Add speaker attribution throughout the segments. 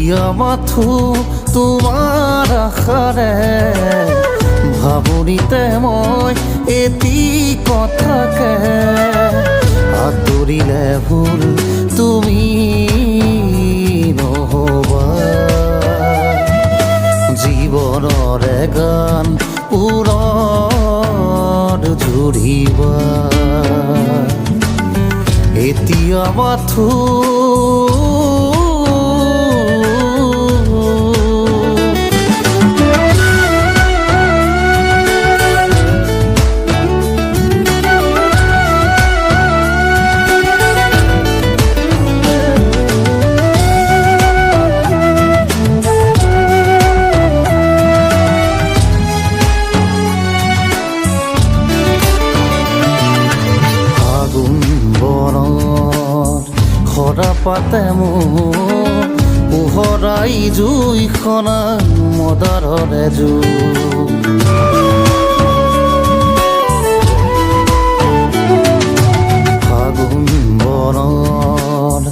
Speaker 1: এতিয়া মাথো তোমাৰ আশাৰে ভাবনিতে মই এটি কথাকে আঁতৰিলে ভুল তুমি নহবা জীৱনৰে গান পুৰত জুৰিবা এতিয়া মাথো পাতে মোৰ পোহৰাই জুইখনা মদাৰৰে ফাগুন বনত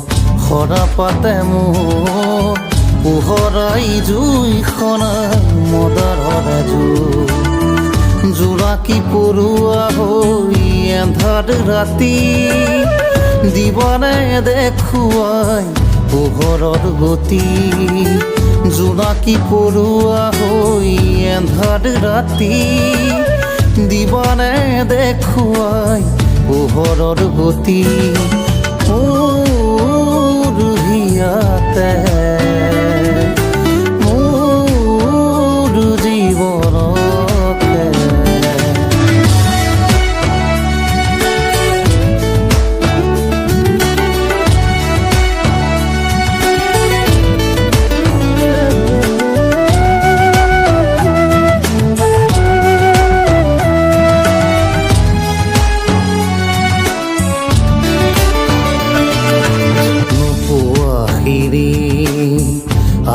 Speaker 1: সৰা পাতে মোৰ পোহৰাই জুইখনা মদাৰৰে জোৰাকী পৰুৱা হৈ এন্ধাৰ ৰাতি দিবানে দেখুৱাই পোহৰৰ গতি জোনাকী পৰুৱা হৈ এন্ধাৰ ৰাতি দিবানে দেখুৱাই পোহৰৰ গতি মোৰ হিয়াতে মোৰ জীৱনতে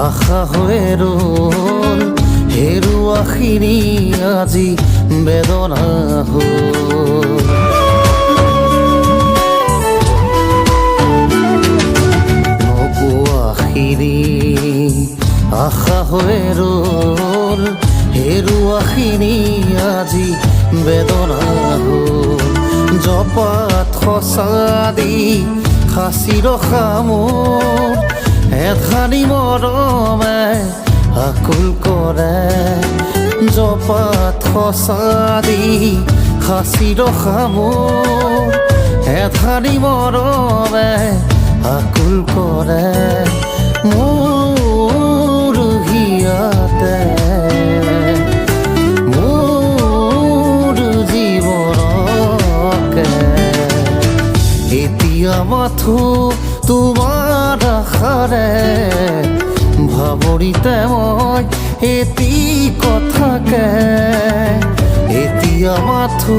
Speaker 1: আশা হৈ ৰ'ল হেৰুৱাখিনি আজি বেদনা হ'ল নপোৱাখিনি আশা হৈ ৰ'ল হেৰুৱাখিনি আজি বেদনা হ'ল জপাত সঁচা দি সাঁচি ৰখা মোৰ এধানি মৰমে আকুল কৰে জপাত সঁচা দি সাঁচি ৰখা মোৰ এধানি মৰমে আকুল কৰে মোৰ হিয়াতে মোৰ জীৱনকে এতিয়া মাথো তোমাৰ আশাৰে ভাবৰিতে মই এটি কথাকে এতিয়া মাথো